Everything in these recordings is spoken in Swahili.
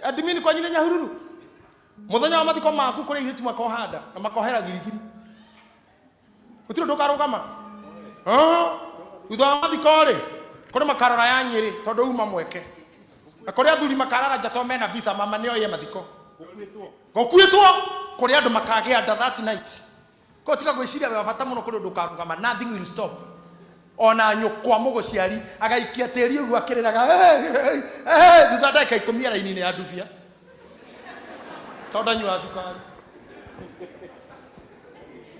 adimini kwa nyine Nyahururu muthenya wa mathiko maku kuri iritu makohanda na makohera girigiri utiro ndukarugama thutha wa mathiko ri kuri makarora ya Nyeri tondu uma mweke na kuri athuri makarara njato mena visa mama nio ye mathiko gokuitwo kuri andu makagia nda that night ko tiga gwiciria we bata muno kuri ndukarugama nothing will stop ona nyukwa muguciari agaikia tiri ugu akiriraga thutha ndeka 10 raini-ini ya ndubia tonda nyua cukari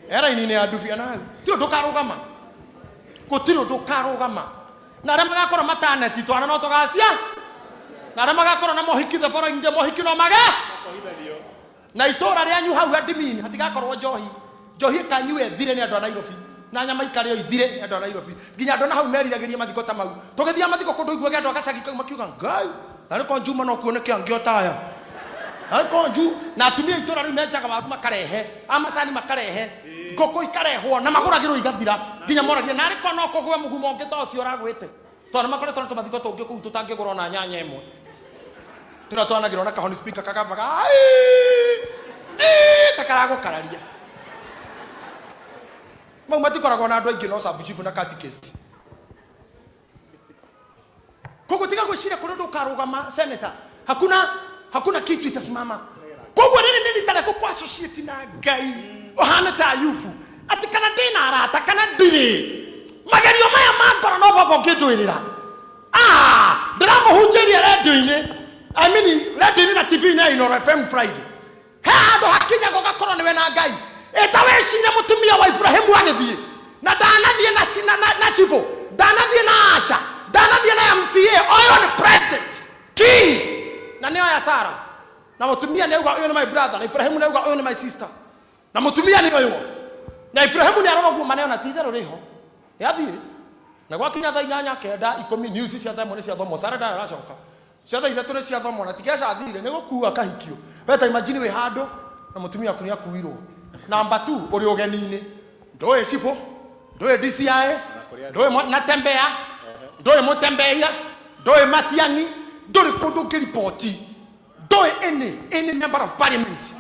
raini-ini ya ndubia na tiro ndukarugama gutiro ndukarugama na rema gakora mataneti twana no tugacia na rema gakora na mohiki the foreign de mohiki no maga na itora ria nyu hau adimini hatigakorwo njohi kanyue thire ni andu a Nairobi na nyama ikario ithire ni andu a Nairobi nginya andu na hau meriragiria mathiko ta mau tugithia mathiko kundu igwe andu agacagi kauma kiuga ngai na riko njuma no kuoneke angiotaya ariko nju na atumia itora ri menjaga waru makarehe amasani makarehe ngoko ikarehwo na maguragirwo igathira nginya moragia na riko no kugwe mugumo ungi ta ucio uragwite tondu makoretwo na tumathiko tungi kuu tutangigurwo na nyanya imwe tira twanagirwo na kahoni speaker kagabaga takarago kararia mau matikoragwo na andu aingi no sabuchifu na catechist kogo tiga gwiciria kuri ndukarugama senator hakuna kitu itasimama kogo nini tare ko associate na Ngai ohana ta yufu ati kana dina arata kana ndiri magerio maya makora no babo ngitwirira drama hujeria radio-ini I mean radio na TV na ino FM Friday hado hakinya gogakora niwe na Ngai etaweshire mutumia wa Ibrahimu agithie na danathie na sina na Shifo danathie na Asha danathie na MCA oyo ni president king na neo ya Sara na mutumia ni uga oyo ni my brother na Ibrahimu ni uga oyo ni my sister na mutumia ni oyo na Ibrahimu ni arogo maneo na tithero riho yathie na gwakinya thaa 8:10 news cia thaa 1 cia thomo Sara da aracoka cia thaa 3 cia thomo na tigesha thire ni gukua kahikio beta imagine we hando na mutumia aku ni akuirwo number 2 uri ugeni-ini ndoe Sipo ndoe DCI ndoe natembea ndoe mutembeia ndoe Matiang'i ndoe kundu kiripoti ndoe any member of parliament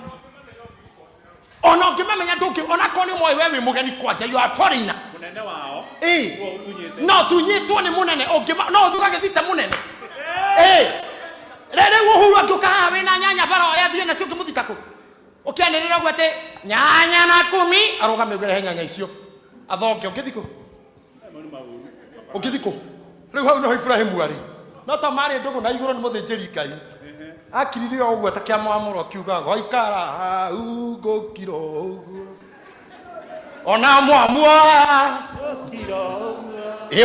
ona ngimemenya nduki ona koni moyo wewe mugeni kwaje you are foreigner munene wao no tunyitwo ni munene ongima no thugage thita munene rere uhuru akuka we na nyanya bara ya thie na cio kimuthitako ukianirira gwete nyanya na 10 arugame gwere nyanya icio athoke ukithiko riu hau no Ibrahimu ari no ta mari ndugu na iguru ni muthinjiri Ngai akirire ogwo atakia mwamuro kiuga goikara hau gukiro ogwo ona mwamua gukiro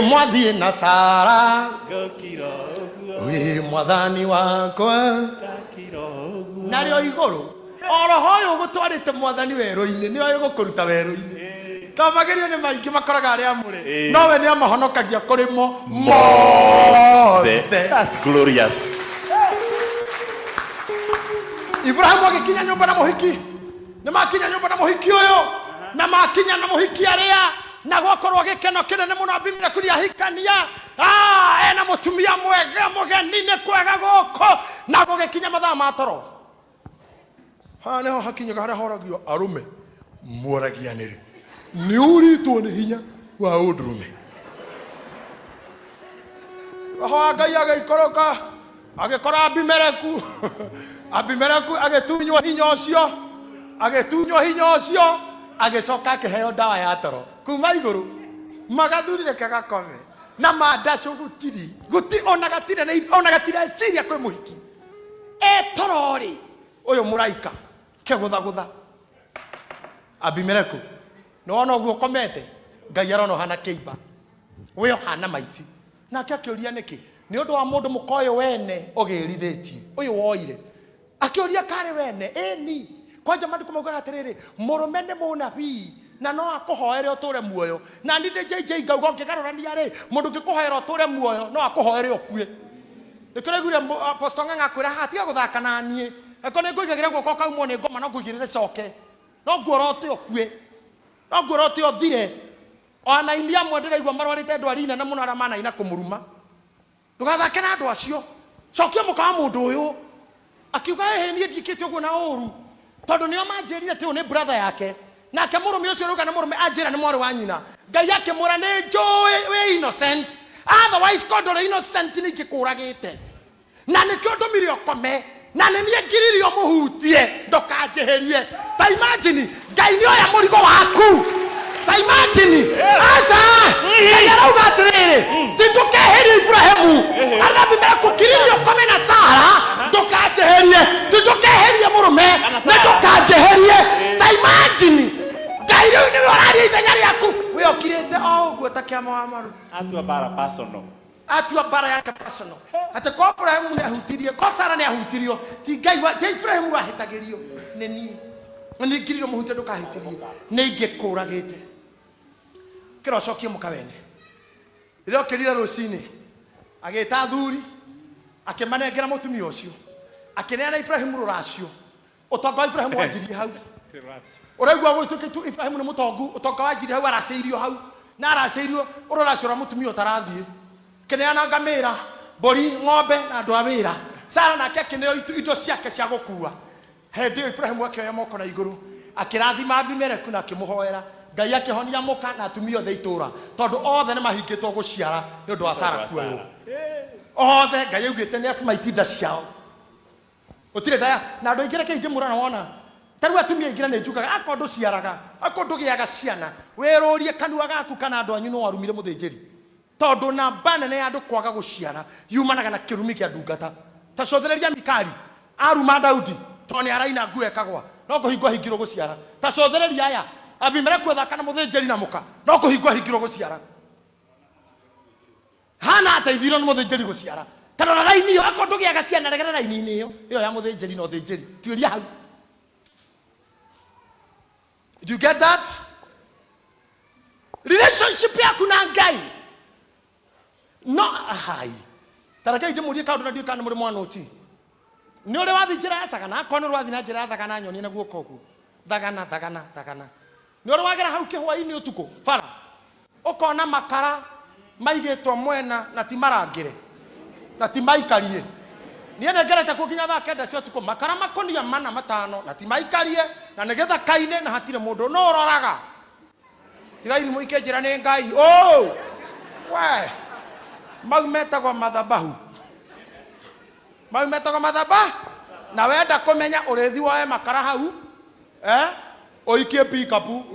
mwathie na Sara gukiro we mwathani wakwa gukiro nario iguru oro hoyo gutwarite mwathani wero-ini ni oyo gukuruta wero-ini ta magerio ni maingi makoraga aria muri no we ni amahonokagia kurimo that's glorious. Ibrahimu agikinya nyumba na muhiki ni makinya nyumba na muhiki uyo na makinya na muhiki aria na gwakorwo gikeno kinene muno Abimeleku kuria hikania ena mutumia mwega mugeni-ini kwega goko na gugikinya mathaa ma toro neho hakinyaga haria horagio arume moragianiri ni uritwo ni hinya wa undurume ho Ngai agaikoroka agikora Abimeleku agitunywo hinya ucio agicoka akiheo ndawa ya toro kuma iguru magathurire kagakome na mandacu guti ona gatire ciria kwi muhiki torori uyu muraika kegutha Abimeleku no ona guo komete Ngai arona hana kiiba we hana maiti nake akiuria niki ni undu wa mundu mukoyo wene ogirithetie uyu woire akiuria kare wene ni kwanja maandiko maugaga atiriri murume ni munabii na no akuhoere uture muoyo na ndi JJ ngauga ngigarurania ri mundu ngikuhoera uture muoyo no akuhoere ukue nikiraiguire apostle Ng'ang'a kwira hatia guthaka na nie eko ni nguigagira guoko kaumwo ni ngoma no nguigirire coke no nguorote ukue no nguorote othire ona ilia mwe ndiraigua marwarite ndwari nene muno ara mana ina kumuruma ndugathake na andu acio cokia muka mundu uyu akiuga nie ndikite uguo na uru tondu nio manjirire te one brother yake nake murume ucio ruga na murume anjira ni mwari wa nyina ngai yake mura ni joy we innocent otherwise kodore innocent ni gikuragite na nikio ndumirio kome na ni nie ngiririo muhutie ndokanjeherie ta imagine ngai ni oya murigo waku ta imagine asa ngai arauga atiriri titukeherie Ibrahimu Abraham kukiririo kome na Sara ndokanjeherie titukeherie murume na ndokanjeherie ta imagine ngai riu ni orari ithenya riaku we okirite o uguo ta kiama wa maru atua bara personal atua bara yake personal ate ko Ibrahimu ni ahutirio ko Sara ni ahutirio ti ngai wa Ibrahimu ahitagirio ni ngiririo muhute ndukahitirie ni ingikuragite kiro cokie mukawene rio kirira rucini agita thuri akimanengera mutumia ucio akineana Ibrahimu ruracio utonga Ibrahimu wanjirie hau uraigua gwitukĩtu Ibrahimu ni mutongu utonga wanjirie hau araceirio hau na araceirio ururacora mutumia utarathie kineana ngamira mbori ng'ombe na andu a wira Sara nake akineo indo ciake cia gukua hindi Ibrahimu akioya moko na iguru akirathima Abimeleku na akimuhoera ngai akihonia muka na atumia othe itura tondu othe ni mahingitwo guciara ni undu wa Sara kuoyo othe ngai augite ni asmaiti nda ciao utire ndaya na andu ingire kingi murana wona taru atumia ingire ni njugaga akondu ciaraga akondu giaga ciana werurie kanua gaku kana andu anyu no warumire muthinjiri tondu na banene ya andu kwaga guciara yumanaga na kirumi kia ndungata ta cothereria Mikali aruma Daudi toni araina ngue kagwa no kuhingwa hingiro guciara ta cothereria aya Abimeleku thakana muthinjiri na muka no kuhingwa hingiro guciara hana ataithiro ni muthinjiri guciara tarora raini yo akondu giaga ciana regera raini iyo ya muthinjiri no thinjiri tuiria hau. Do you get that? Relationship yaku na ngai no hai taraka ije murie kaundu na dio kana muri mwana uti ni uri wathi njira ya sagana kono rwathi na njira ya thagana nyoni na guoko ku thagana ni uri wagera hau kihwa-ini utuku fara ukona makara maigitwo mwena na ti marangire na ti maikarie ni ene ngerete kukinya thaa kenda cia utuku makara makonia mana matano na ti maikarie na nigetha kaine na hatire mundu no roraga tiga irimu ikenjira ni ngai we mau metagwo mathabahu na wenda kumenya urethi woe makara hau oikie pikapu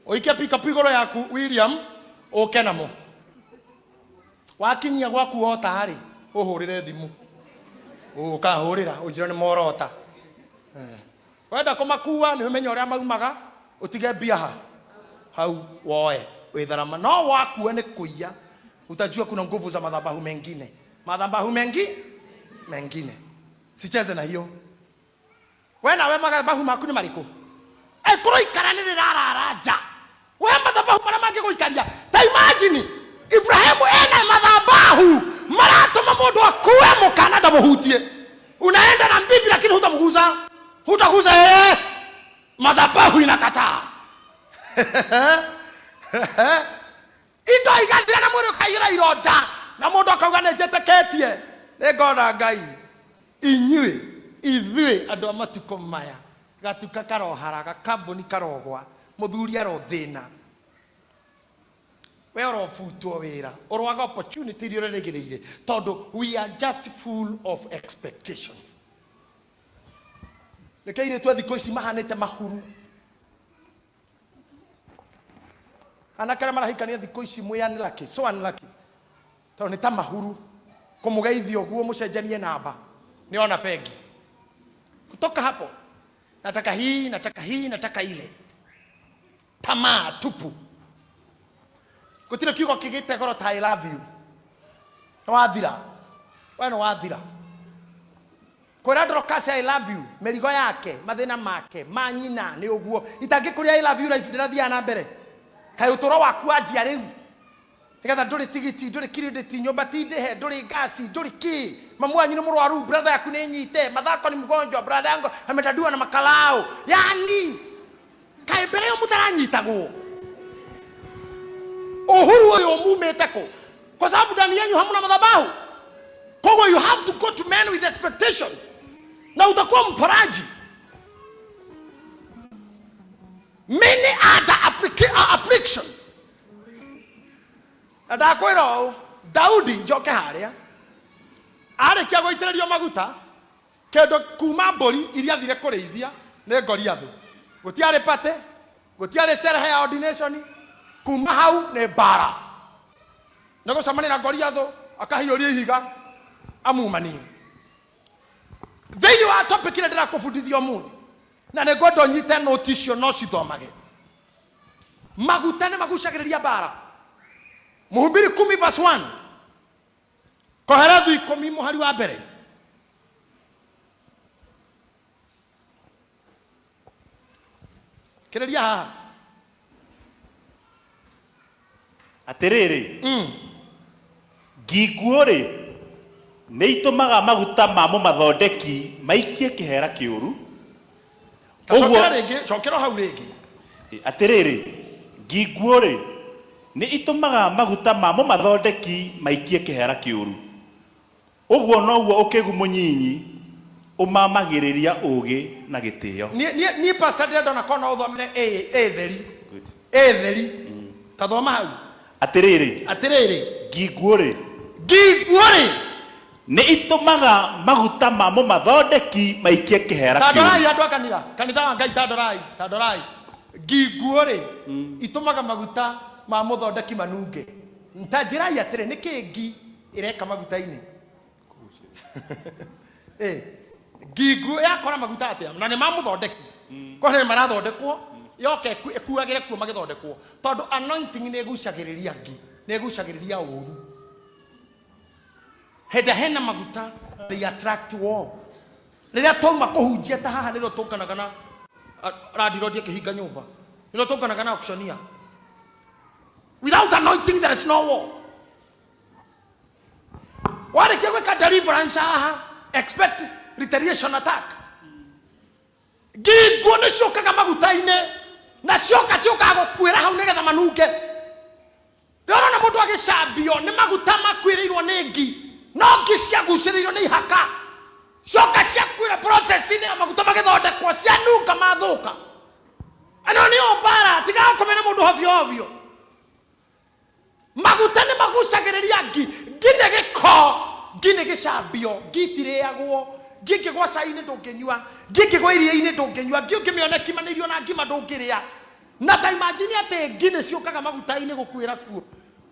oikie pikapu igoro yaku William ukenamo wakinyia gwaku otari uhurire thimu ukahurira ujira ni morota wenda kumakua ni umenya uria maumaga utige bia hau woe witharama no wakue ni kuia utajua kuna nguvu za madhabahu mengine sicheze na hiyo wena we madhabahu maku ni mariku kuro ikara ni rararaja we madhabahu mara mange guikaria ta imagine Ibrahimu ena madhabahu maratuma mundu akue mukana ndamuhutie unaenda na bibi lakini hutaguza madhabahu inakataa indo igathira na mwiri ukaira ironda na mundu akauga nejeteketie ngona ngai ithui andu a matuko maya gatuka karoharaga kambuni karogwa muthuri arothina we orofutwo wira orwaga opportunity iri uregereire tondu we are just full of expectations lekeire twa thiko ici mahanite mahuru anakara marahikania thiko ici mwianilaki so anilaki tondu ni ta mahuru kumugeithio guo mucenjanie namba niona fegi kutoka hapo nataka hii nataka ile tamaa tupu kutire kiugo kigite goro ta I love you no wathira kwera ndorokase I love you merigo yake mathina make manyina ni uguo itangikuria I love you life ndirathia na mbere kai utoro waku anjia riu nigetha nduri tigiti nduri credit nyumba tindihe nduri gasi nduri ki mamu wanyu ni murwaru brother yaku ni nyite mathako ni mgonjwa brother yangu ametadua na makalao yani kai mbere yo mutaranyitagwo uhuru uyu mumete ko kwa sababu ndani yenu hamuna madhabahu Kwa hiyo you have to go to men with expectations. Na utakuwa mporaji. Many other afflictions. Adakwero Daudi joke haria. Arekia goitĩrĩrio maguta. Kendo kuma mbũri iria thire kũrĩithia nĩ Goliath. Gũtiarĩ pate, gũtiarĩ sherehe ya ordination, kuma hau nĩ bara. Na gũcemania na Goliath akahiũria ihiga amumani. Thĩinĩ wa topic ĩrĩa ndĩrakũbundithia ũmũthĩ, na nĩ ngwenda ũnyite note icio no cithomage. Maguta nĩ magucagĩrĩria bara. Mhubiri 10:1. Koherethu 10 mũhari wa mbere. Kĩrĩria haha. Atĩrĩrĩ. Nginguo-rĩ nĩ itũmaga maguta ma mũmathondeki maikie kĩhera kĩũru. Cokera hau rĩngĩ. Atĩrĩrĩ, nginguo-rĩ nĩ itũmaga maguta ma mũmathondeki maikie kĩhera kĩũru. Ũguo noguo ũkĩgu mũnyinyi ũmamagĩrĩria ũgĩ na gĩtĩo. Niĩ pastor ndĩrenda na kona ũthomere theri. Theri. Tathoma hau. Atĩrĩrĩ. Nginguo-rĩ nĩ itũmaga maguta ma mũmathondeki maikie kĩhera kĩũru. Tandorai andũ a kanitha wa Ngai, tandorai. Nginguo-rĩ itũmaga maguta ma mũthondeki manunge. Ntanjirai atĩrĩ nĩkĩ ngi ĩreka maguta-inĩ? Ngingu yakora maguta atĩa? Na nĩ ma mũthondeki. Kwa nĩ marathondekwo yoke ekuagĩre kuo magĩthondekwo. Tondũ anointing nĩ ĩgucagĩrĩria ngi, nĩ ĩgucagĩrĩria ũru. Hena maguta, they attract war. Rĩrĩa twauma kũhunjia ta haha nĩrĩo tũkanaga na randirodi kĩhinga nyũmba. Nĩrĩo tũkanaga na auctioneer. Without anointing there is no war. Warĩkia gwĩka deliverance haha, expect retaliation attack. Ngingo nĩ ciokaga maguta-inĩ na ciokaga gũkuĩra hau nĩgetha manunge. Ndĩrona mũndũ agĩcambio nĩ maguta makuĩrĩirwo nĩ ngi. No ngi ciagucĩrĩirwo nĩ ihaka. Cioka ciakuĩra process-inĩ ya maguta magĩthondekwo cianunga mathũka. Ano nĩyo bara, tiga kũmena mũndũ hovyo. Maguta nĩ magucagĩrĩria ngi. Ngi nĩ gĩko, ngi nĩ gĩcambio, ngi itirĩagwo. Ngi ĩngĩgwa cai-inĩ ndũngĩnyua, ngi ĩngĩgwa iria-inĩ ndũngĩnyua, ngi ũngĩmĩona ĩkimanĩirio na ngima ndũngĩrĩa. Na ta imagine atĩ ngi nĩ ciũkaga maguta-inĩ gũkuĩra kuo.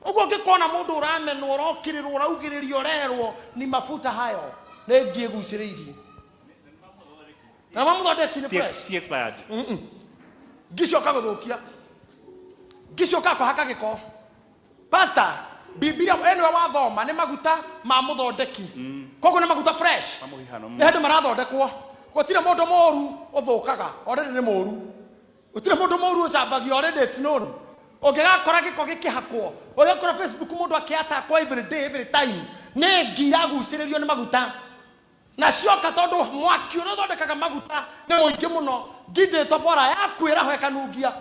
Ũguo ũngĩkona mũndũ ũramenwo, ũrokĩrĩrwo, ũraugĩrĩrio, ũrerwo ni mafuta hayo nĩ ngi ĩgucĩrĩirie. Na mamũthondeki nĩ fresh. Expired. Ngi cioka gũthũkia. Ngi cioka kũhaka gĩko. Pastor, Biblia ĩno wathoma nĩ maguta ma mũthondeki. Koguo nĩ maguta fresh. Nĩ hĩndĩ marathondekwo. Gũtirĩ mũndũ mũru ũthũkaga, already nĩ mũru. Gũtirĩ mũndũ mũru ũcambagia, already it's known. Ũngĩgakora gĩko gĩkĩhakwo, ũgakora Facebook mũndũ akĩatakwo every day, every time. Nĩ ngi yagucĩrĩrio nĩ maguta. Na cioka tondũ mwaki ũrĩa ũthondekaga maguta nĩ mũingĩ mũno. Ngi ndĩtobora yakuĩra ho ĩkanungia.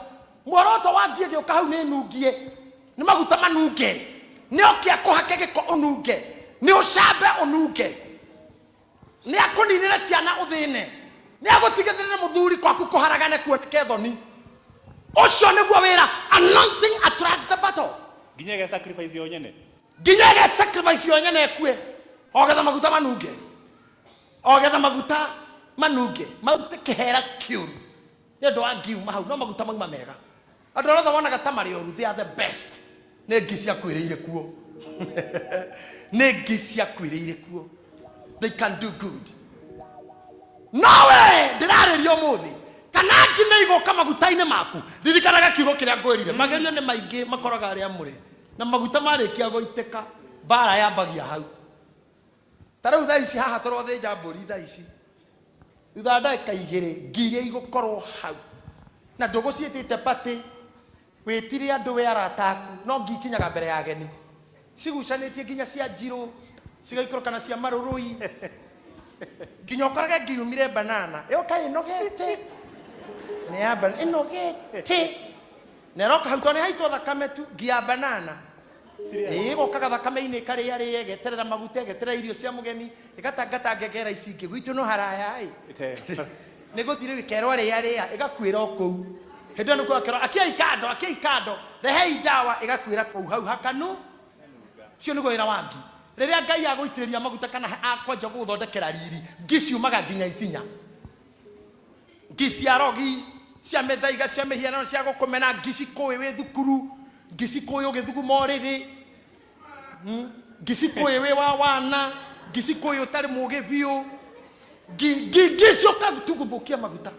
Muoroto wa ngi ĩgĩũka hau nĩ nungie. Nĩ maguta manunge. Nĩ okia kũhake gĩko ũnunge. Nĩ ũcambe ũnunge. Nĩ akũninĩra ciana ũthĩne. Nĩ agũtigĩrĩra mũthuri kwaku kũharagane kuoneke thoni. Ũcio nĩguo wĩra. Anointing attracts the battle. Nginya sacrifice yo nyene. Nginya sacrifice yo nyene ekue. Ogetha maguta manunge. Ogetha maguta manunge. Maute kĩhera kĩũru. Nĩ ũndũ wa ngiuma hau no maguta mauma mega. Andũ arĩa wonaga ta marĩ oru, they are the best. Nĩ ngi ciakuĩrĩire kuo. Nĩ ngi ciakuĩrĩire kuo. They can do good. Nowe ndĩrarĩria ũmũthĩ. Kana ngi nĩ igoka maguta-inĩ maku. Ririkanaga kiugo kĩrĩa ngwĩrire. Magerio nĩ maingĩ makoraga arĩa mũrĩ. Na maguta marĩkia gũitĩka, bara yambagia hau. Ta rĩu thaa ici haha tũrothĩnja mbũri thaa ici. Thutha ndagĩka igĩrĩ, ngi iria igũkorwo hau. Na ndũgũciĩtĩte patĩ. Wĩtire andũ we arata aku. No ngi ikinyaga mbere ya ageni. Cigucanĩtie nginya cia njirũ. Cigaikũrũka na cia marũrũi. Nginya ũkoraga ngi yumire banana. Yoka ĩnogete. Nĩ ya banana ĩnogete. Na ĩroka hau tondũ nĩ haitwo thakame tu, ngi ya banana. gokaga thakame-inĩ ĩkarĩa rĩe geterera maguta geterera irio cia mũgeni ĩgatangata ngengera ici ingĩ gwitũ no haraya nĩ gũthire wĩkerwo rĩa ĩgakuĩra o kũu hĩndĩ ĩyo nĩ kwakĩrwo akia ikando rehei ndawa ĩgakuĩra kũu hau hakanu cio nĩguo wĩra wa ngi rĩrĩa Ngai agũitĩrĩria maguta kana akwanja gũgũthondekera riri ngi ciumaga nginya Isinya ngi cia rogi cia methaiga cia mĩhianano cia gũkũmena ngi cikũĩ wĩ thukuru ngi cikũĩ ũgĩthuguma ũrĩrĩ ngi cikũĩ wĩ wa wana ngi cikũĩ ũtarĩ mũgĩ biũ ngi cioka tu gũthũkia maguta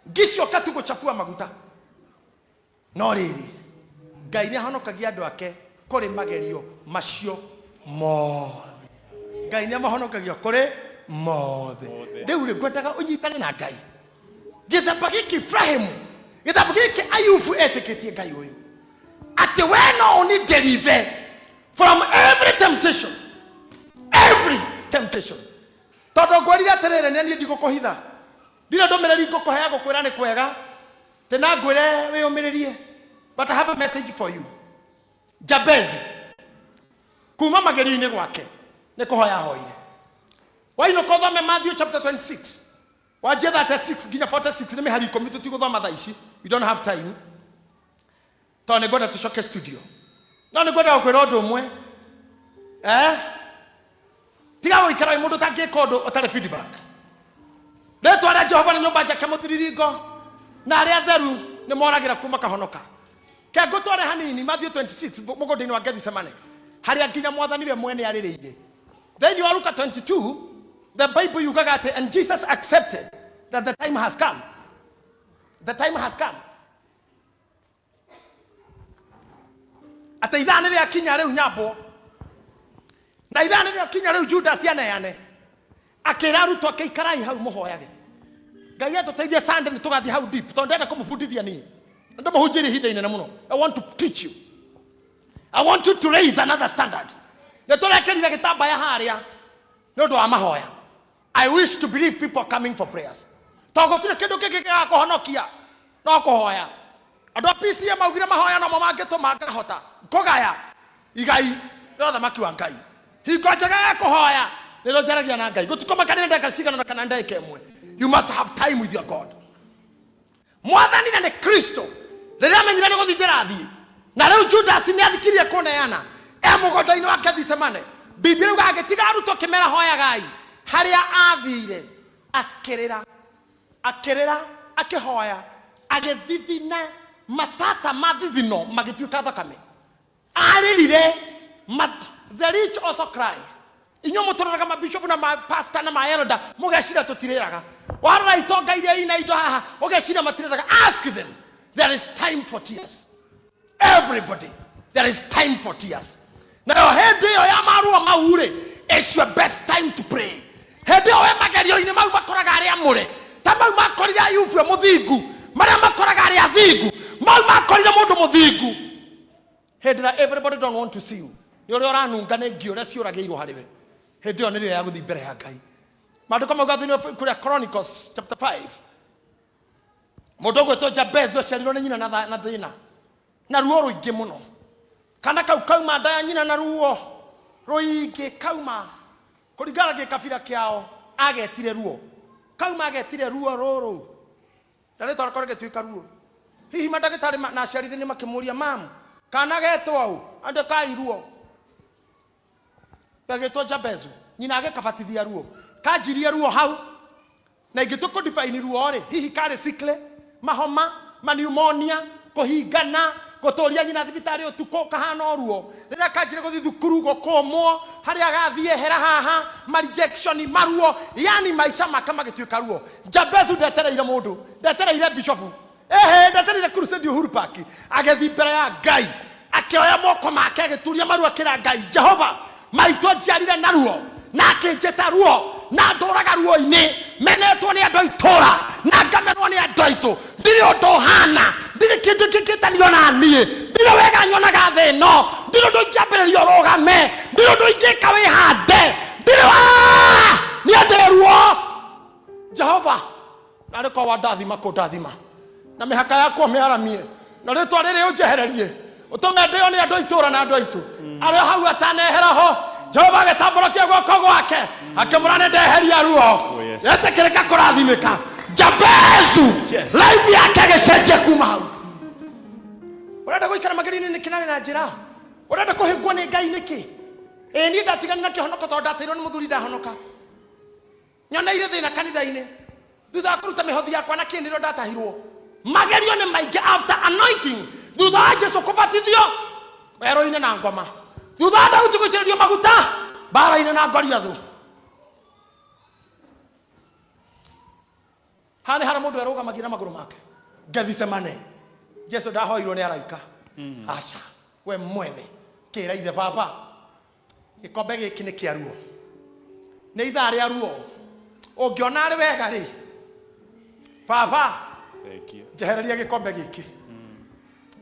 ngi cioka tu gũchafua maguta no rĩrĩ Ngai nĩ ahonokagia andũ ake kũrĩ magerio macio mothe Ngai nĩ amahonokagia kũrĩ mothe rĩu rĩ ngwendaga ũnyitane na Ngai gĩthemba gĩkĩ Ibrahimu gĩthemba gĩkĩ Ayubu etĩkĩtie Ngai ũyũ atĩ we no only deliver from every temptation tondũ ngwĩrire atĩrĩrĩ nĩ niĩ ndigũkũhitha ndirĩ ndũmĩrĩri ngũkũhea gũkwĩra nĩ kwega tena ngwĩre wĩyũmĩrĩrie but I have a message for you. Jabez kuma magerio-inĩ gwake nĩ kũhoya hoire waino kothome Matthew chapter 26 wajia 36 nginya 46 nĩ mĩhari 10 tũtigũthoma thaa ici we don't have time tondũ nĩ ngwenda tũcoke studio no nĩ ngwenda gũkwĩra ũndũ ũmwe tiga gũikara mũndũ ũtangĩka ũndũ ũtarĩ feedback rĩtwa rĩa Jehova nĩ nyũmba njake mũthiriringo na arĩa atheru nĩ moragĩra kuma kahonoka ke ngũtware hanini Matthew 26 mũgũnda-inĩ wa Gethsemane harĩa nginya mwathani we mwene arĩrĩire then you Luke 22 the Bible yugaga atĩ and Jesus accepted that the time has come atĩ ithaa nĩ rĩakinya rĩu nyambo na ithaa nĩ rĩakinya rĩu Judas aneane akĩra arutwo ake ikarai hau mũhoyage Ngai atũteithie Sunday nĩ tũgathiĩ hau deep tondũ ndenda kũmũbundithia niĩ ndo mahunjiri ihinda inene muno I want to teach you I want you to raise another standard nĩ tũrekerire gĩtambaya harĩa nĩ ũndũ wa mahoya I wish to believe people coming for prayers tondũ gũtirĩ kĩndũ kĩngĩ gĩgakũhonokia no kũhoya andũ a PCA maugire mahoya no mangĩtũma ngahota kũgaya igai rĩa ũthamaki wa Ngai hingo njega ya kũhoya nĩrĩo njaragia na Ngai gũtikoma kanene ndeka cigana kana ndeka ĩmwe you must have time with your God mwathani na nĩ Kristo rĩrĩa amenyire nĩ gũthiĩ ndĩrathiĩ na rĩu Judas nĩ athikirie kũneana mũgũnda-inĩ wa Gethsemane Biblia yuga agĩtiga arutwo kĩmera hoyagai harĩa athire akĩrĩra akĩhoya agĩthithina matata mathithino magĩtuĩka thakame arĩrire the rich also cry inyuĩ mũtũrũraga mabishop na mapastor na maelder mũgecira tũtirĩraga warora itonga iria ina indo haha ũgecira matirĩraga ask them there is time for tears everybody there is time for tears nayo hĩndĩ ĩyo ya maruo mau rĩ it's your best time to pray hĩndĩ ĩyo we magerio-inĩ mau makoraga arĩa mũre ta mau makorire Ayubu mũthingu marĩa makoraga arĩa athingu mau makorire mũndũ mũthingu hĩndĩ ĩrĩa everybody don't want to see you ũrĩa ũranunga nĩ ngĩ ũrĩa ciũragĩirwo harĩwe hĩndĩ ĩyo nĩrĩo ya gũthiĩ mbere ya Ngai maandĩko mauga thĩinĩ kũrĩa Chronicles chapter 5 mũndũ ũgwĩtwo Jabez aciarirwo nĩ nyina na thĩna na ruo rũingĩ mũno kana kau kauma nda ya nyina na ruo rũingĩ kauma kũringana gĩkabira kĩao agetire ruo kauma agetire ruo rũrũ na rĩtwa rĩkorwo rĩgĩtuĩka ruo hihi mandagĩtarĩ na aciarithania makĩmũria mamu kana getwo au andĩkai ruo gagĩtwo Jabezu nyina agĩkabatithia ruo kanjirie ruo hau na ingĩtũkũ define ruo rĩ hihi karĩ sickle mahoma pneumonia kũhingana gũtũria nyina thibitarĩ ũtukũ kahana ruo rĩrĩa kanjire gũthiĩ thukuru gũkũmwo harĩa agathiĩ hera haha rejection maruo yani maica make magĩtuĩka ruo Jabezu ndetereire mũndũ ndetereire bishop ndetereire crusade Uhuru Park agĩthiĩ mbere ya Ngai akĩoya moko make agĩturia maruo akĩra Ngai Jehova maitũ njiarire na ruo na akĩnjĩta ruo na ndũraga ruo-inĩ menetwo nĩ andũ aitũra na ngamenwo nĩ andũ aitũ ndirĩ ũndũ hana ndirĩ kĩndũ kĩngĩtanio na niĩ ndirĩ wega nyonaga thĩ ĩno ndirĩ ũndũ ingĩambĩrĩria ũrũgame ndirĩ ũndũ ingĩka wĩhande ndirĩ nĩ andũ ruo Jehova na rĩkorwo ndathima kũndathima na mĩhaka yakwa mĩaramie na rĩtwa rĩrĩ ũnjehererie utume ndio ni andu itura na andu aitu ari hau atanehera ho Jehova agetambũrũkia guoko gwake akĩmũrane ndeheria ruo yetekereka kũrathimĩka Jabezu life yake agĩcenjia kuma hau urenda gũikara mageri-inĩ nĩkĩ nawe na njĩra urenda kũhĩngwo nĩ Ngai nĩkĩ niĩ ndatigana na kĩhonoko tondũ ndateirwo nĩ mũthuri ndahonoka nyoneire thĩna kanitha-inĩ thutha wa kũruta mĩhothi yakwa na kĩnĩro ndatahirwo magerio nĩ maingĩ after anointing thutha wa Jesu kũbatithio werũ-inĩ na ngoma thutha wa Daudi gũitĩrĩrio maguta mbara-inĩ na Goliathũ hani harĩ mũndũ erũgamagia na magũrũ make Gethsemane Jesu ndahoirwo nĩ araika aca we mwene kĩra ithe baba gĩkombe gĩkĩ nĩ kĩa ruo nĩ ithaa rĩa ruo ũngĩona arĩ wega rĩ baba njehereria gĩkombe gĩkĩ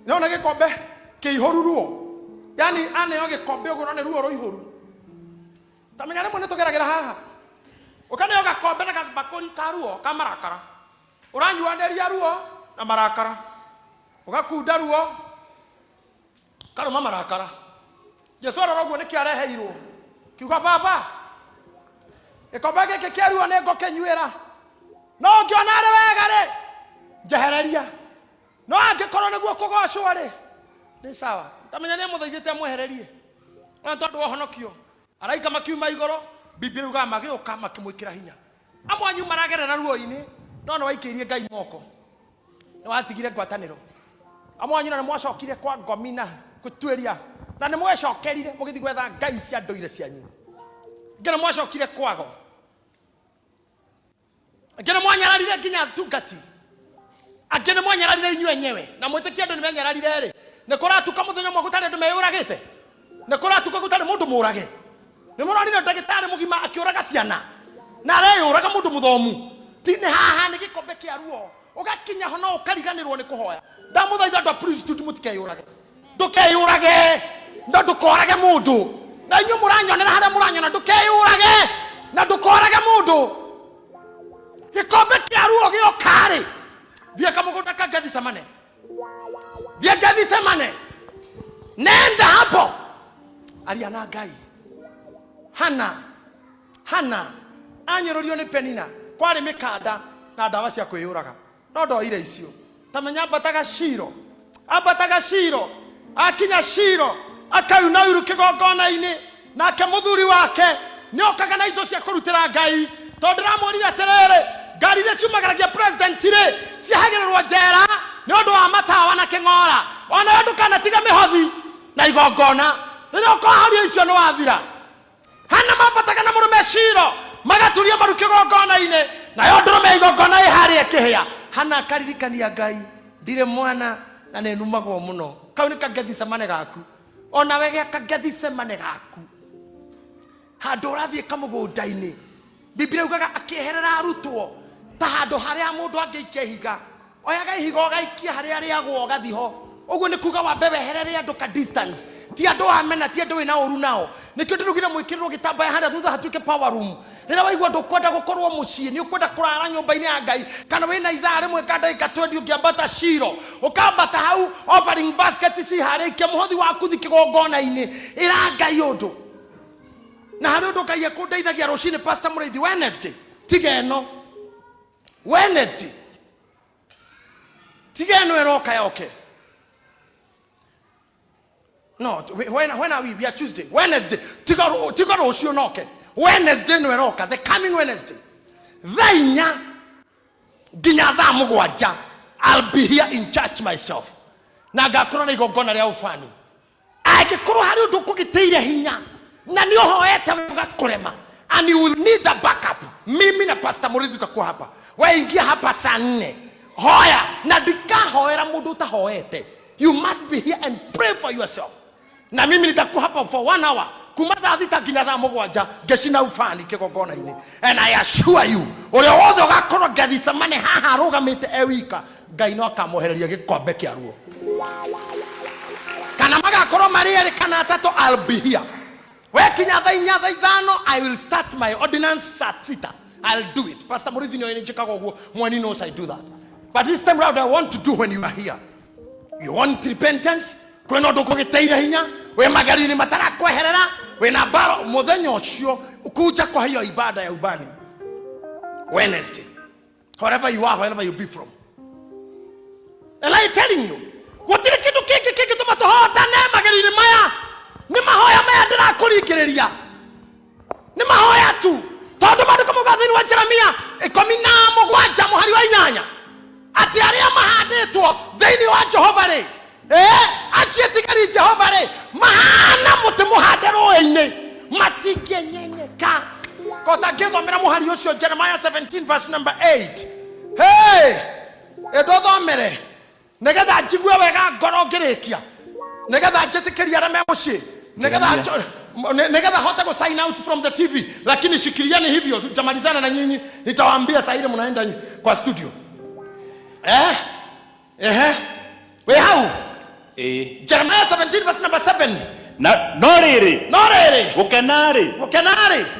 nĩona gĩkombe kĩihũru ruo yani aneo gĩkombe ũguo nĩ ruo rũihũru tamenya rĩmwe nĩtũgeragĩra haha ũkaneo gakombe na gabakũri ka ruo ka marakara ũranyuanĩria ruo na marakara ũgakunda ruo karũma marakara Jesu arora ũguo nĩkĩ areheirwo kiuga baba gĩkombe gĩkĩ kĩa ruo nĩ ngũkĩnyuĩra no ngĩona arĩ wega rĩ njehereria no angĩkorwo nĩguo kũgocwo rĩ nĩ sawa tamenya nĩ mũthaithĩte mwehererie na tondũ wohonokio araika makiuma igũrũ Biblia yuga magĩũka makĩmwĩkĩra hinya amwanyu maragerera ruo-inĩ no nĩ waikĩirie Ngai moko nĩ watigire ngwatanĩro amwanyu na nĩ mwacokire kwa ngomina gũtuĩria na nĩ mwecokerire mũgĩthiĩ gwetha ngai cia ndũire cianyu ngĩ nĩ mwacokire kwago ngĩ nĩ mwanyararire nginya tungati angĩ nĩ mwanyararire inyuĩ enyewe na mwĩtĩkia andũ nĩ menyararire rĩ nĩ kũratuka mũthenya ũmwe gũtarĩ andũ meyũragĩte nĩ kũratuka gũtarĩ mũndũ mũrage nĩ mũronire ndagĩtarĩ mũgima akĩũraga ciana na areyũraga mũndũ mũthomu ti nĩ haha nĩ gĩkombe kĩa ruo ũgakinya ho no ũkariganĩrwo nĩ kũhoya ndamũthaitha andũ a priesthood mũtikeyũrage ndũkeyũrage no ndũkorage mũndũ na inyuĩ mũranyonera harĩa mũranyona ndũkeyũrage na ndũkorage mũndũ gĩkombe kĩa ruo gĩokarĩ thiĩ kamũgũnda ka Gethsemane thiĩ Gethsemane nenda hapo aria na Ngai Hana anyũrũrio nĩ Penina kwarĩ mĩkanda na ndawa cia kwĩyũraga no ndoire icio tamenya ambataga Shiro akinya Shiro akauna uru kĩgongona-inĩ nake mũthuri wake nĩ okaga na indo cia kũrutĩra Ngai tondũ ndĩramwĩrire atĩrĩrĩ ngari iria ciumagaragia president rĩ ciahagĩrĩrwo njera nĩ ũndũ wa matawa na kĩng'ora ona we ndũkanatiga mĩhothi na igongona rĩrĩa ũkoharia icio nĩ wathira Hana mambataga na mũrũme Shiro magaturia maru kĩgongona-inĩ nayo ndũrũme igongona ĩharĩa ĩkĩhĩa Hana akaririkania Ngai ndirĩ mwana na nĩ numagwo mũno kau nĩ Gethsemane gaku ona we gĩaka Gethsemane gaku handũ ũrathiĩ kamũgũnda-inĩ Biblia yugaga akĩeherera arutwo ta handũ harĩa mũndũ angĩikia ihiga oyaga ihiga ũgaikia harĩa rĩagwo ũgathiĩ ho ũguo nĩ kuga wambe weherere andũ ka distance ti andũ amena ti andũ wĩna ũru nao nĩkĩo ndĩrugire mwĩkĩrĩrwo gĩtambaya harĩa thutha hatuĩke power room rĩrĩa waigua ndũkwenda gũkorwo mũciĩ nĩ ũkwenda kũrara nyũmba-inĩ ya Ngai kana wĩna ithaa rĩmwe ka ndagĩka 20 ũngĩambata Shiro ũkambata hau offering basket ciharĩikie mũhothi waku thi kĩgongona-inĩ ĩra Ngai ũndũ na harĩ ũndũ Ngai ekũndeithagia rũcinĩ Pastor Mũrĩithi Wednesday tiga ĩno Wednesday tiga ĩno ĩroka yoke no when are we are Tuesday Wednesday tiga rũciũ noke Wednesday no eroka the coming Wednesday thaa inya nginya thaa mũgwanja I'll be here in church myself na ngakorwo na igongona rĩa ũbani angĩkorwo harĩ ũndũ ũkũgĩteire hinya na nĩ ũhoete ũgakũrema and you will need a backup mimi na Pastor Mũrĩithi tutakuwa hapa wewe ingia hapa saa 4 hoya na ndikahoera mũndũ utahoete you must be here and pray for yourself na mimi nitakuwa hapa for 1 hour kuma thaa thita nginya thaa mũgwanja ngĩcina ũbani kĩgongona-inĩ and I assure you ũrĩa wothe ũgakorwo Gethsemane haha arũgamĩte ewika Ngai no akamwehereria gĩkombe kĩa ruo kana magakorwo marĩ erĩ kana atatũ I'll be here wekinya thaa 4 thaa 5 I will start my ordinance saa 6 I'll do it Pastor Mũrĩithi nĩ njĩkaga ũguo when he knows I do that but this time round I want to do when you are here you want repentance kwena ndo kugiteire hinya we magari ni matara kweherera we na baro muthenya ucio kuja kwa hiyo ibada ya ubani Wednesday, wherever you are, wherever you be from. And I'm telling you, what did you kiki tomato hota ne magari ni maya ni mahoya maya ndira kurikiriria ni mahoya tu tondu maduka mugathini wa Jeremia 17 muhari wa 8 ati aria mahanditwo thiini wa Jehova ri acietigari Jehova ri mahana muti muhande rũĩ-inĩ matingĩnyenyeka. Kota ngĩthomera muhari ucio Jeremiah 17 verse number 8. Hey, ndothomere nigetha njigue wega ngoro ngĩrĩkia nigetha njĩtĩkĩrie arĩa me mũciĩ nigetha hote go sign out from the TV, lakini shikiliani hivyo tutamalizana na nyinyi, nitawaambia saa ile mnaenda kwa studio. We how? Jeremiah 17 verse number 7. No riri gukenari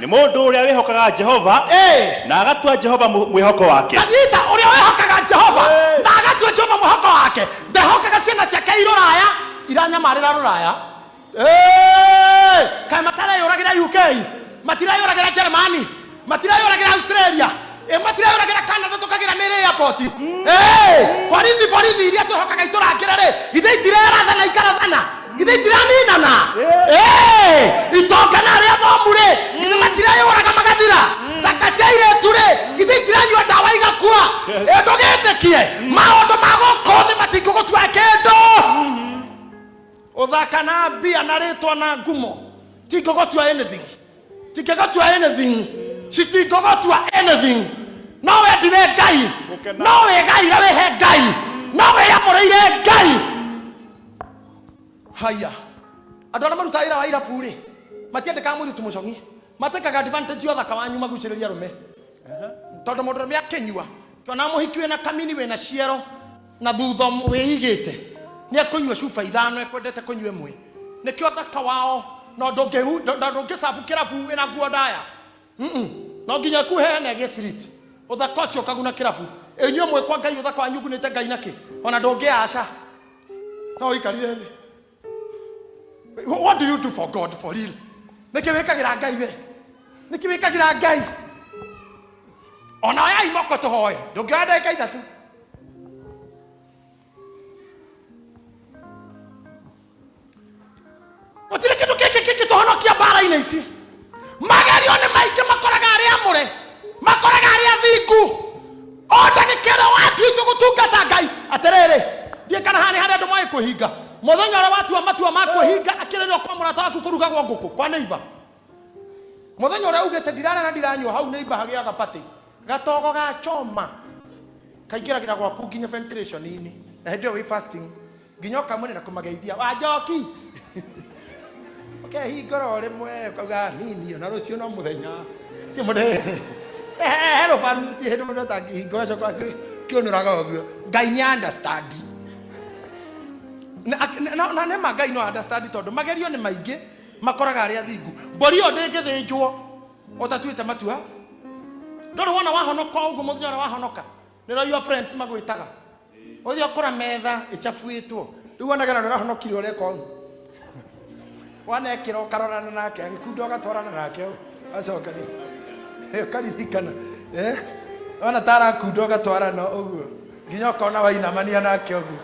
ni mundu uria wihokaga Jehova na agatua Jehova mwihoko wake. Kadita uria wihokaga Jehova na agatua Jehova mwihoko wake ndahokaga ciana ciake iranyamarira ruraya. Kai matarayuragira UK, matirayuragira Germany, matirayuragira Australia, matirayuragira Canada tukagira mere airport. Farithi iria tuhokaga iturangira ri ithe itirera na ikarathana ithe itiranina itokana ria thomure ithe matirayuraga magathira thakacaire ture ithe itiranyua ndawa igakua ndogetekie maundu magokothi matingigutua kendo uthaka na bia na ritwa na ngumo tingigutua anything citingigutua anything. No we ndire Ngai, no we Ngai ra we he Ngai, no we yamureire Ngai. Haya andona marutaira wa ira furi matiendeka mwiri tumucongi matekaga advantage yothaka wanyu maguciriria rume tondu mundu rume akenyua kiona muhikiwe na kamini we na ciero na thutha wihigite ni akunywa cuba 5 ekwendete kunywa imwe nikio thaka wao no ndungicabu kirabu wina nguo ndaya no nginya kuhe na giciriti uthaka ucio kaguna kirabu enywe mwe kwa Ngai uthaka wanyu gunite Ngai naki ona ndungiaca no ikarire thi. What do you do for God for real? Nikiwekagira Ngai we nikiwekagira Ngai ona ya imoko tuhoe ndungienda Ngai thatu otire kindu kiki tuhonokia bara-inĩ ici magario ni maingĩ makoraga aria amure makoraga aria thingu o ndagĩkĩra watu itu gũtungata Ngai atiriri ndiĩ kana hani harĩa andũ moĩ kwĩhinga muthenya ũrĩa watua matua ma kwĩhinga akĩrĩrwo kwa mũrata waku kũrugagwo ngũkũ kwa neighbor muthenya ũrĩa ugĩte ndirara na ndiranyua hau neighbor hagĩaga pati gatogo gachoma kaingĩragĩra gwaku nginya ventilation-inĩ na hĩndĩ ĩyo wĩ fasting nginya ũkamũne na kũmageithia wanjoki ukehingũra rĩmwe ukauga nini ona rũciũ no mũthenya ti mũndũ hello fan ti hĩndĩ mũndũ atangĩhingũra coka kĩũnũraga ũguo Ngai nĩ understand na nema Ngai no understand tondu magerio ni maingi makoraga aria thingu mbori yo ndingithĩnjwo utatuite matua ndono wona wahonoka uguo muthenya wahonoka niro your friends magwitaga uthio ukora metha ichafuitwo riu wonagana ndurahonokire ureka wana ekira ukarorana nake agikundi ugatwarana nake acoka ni karirikana wana tara kundi ugatwarana uguo nginya ukona wainamania nake uguo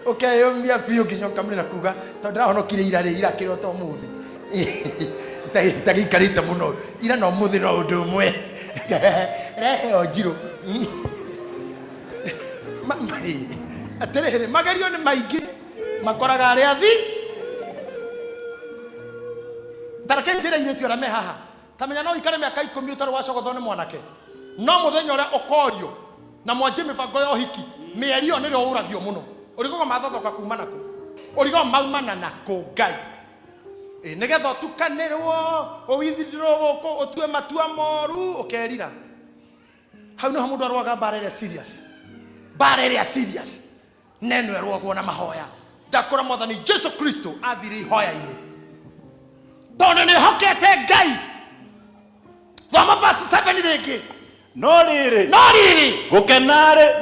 okay yomia biu nginya ukamena kuga tondu ndahonokire ira kiroto muthi tagikarite muno ira no muthi no undu umwe rehe ojiro atirihire magario ni maingi makoraga aria thi tarake njira-inĩ ti ũrĩa me haha tamenya no ikare mĩaka 10 ũtarĩ wacogothwo nĩ mwanake no mũthenya ũrĩa ũkorio na mwanjie mĩbango ya ũhiki mĩeri ĩyo nĩrĩo ũragio mũno ũrigogo mathothoka kuma naku ũrigogo maumana naku Ngai nĩgetha ũtukanĩrwo ũwithirwo gũkũ ũtue matua moru ũkerira hau nĩho mũndũ arwaga bara ĩrĩa serious neno ĩrwagwo na mahoya ndakũra Mwathani Jesu Kristo athire ihoya-inĩ tondu nĩ hokete Ngai thoma verse 7 rĩngĩ no riri gukenare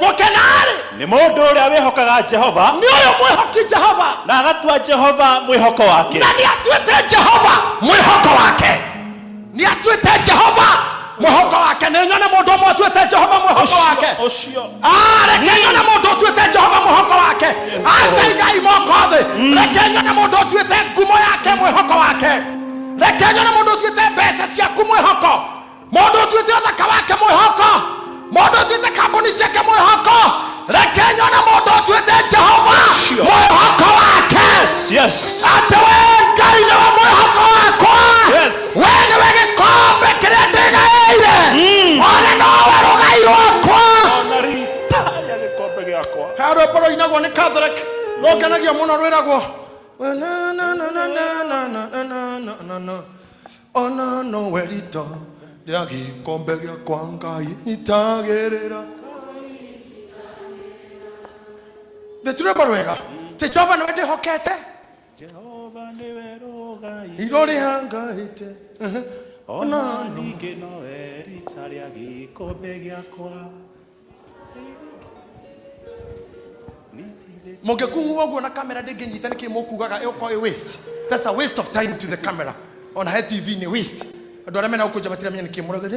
ni mundu uria wihokaga Jehova ni uyo mwihoki Jehova na agatua Jehova mwihoko wake na ni atuite Jehova mwihoko wake ni atuite Jehova mwihoko wake ni nyone mundu umwe atuite Jehova mwihoko wake ucio reke nyone mundu atuite Jehova mwihoko wake aca igai moko thi reke nyone mundu atuite ngumo yake mwihoko wake reke nyone mundu atuite mbeca ciaku mwihoko mundu atuite thaka wake mwihoko mundu atuite kambuni ciake mwihoko reke nyone mundu atuite Jehova mwihoko wake yes ate we Ngai ni wa mwihoko wakwa we ni we gikombe kiria ndigaire ona nowe rugai rwakwa ona rita ya gikombe giakwa haro poro inagwo ni Catholic rokenagia muno rwiragwo ona nowe rita ya gikombe giakwa Ngai itagirira Betureba rwega Jehova niwe ndihokete Jehova niwe rugai irori hangaite ona ninge nowe rita ria gikombe giakwa Mungekung'ua uguo na kamera ndinginyita niki mukugaga iko waste. That's a waste of time to the camera. On her TV ni waste. Andu aria mena gukunja matiramenya niki muraga.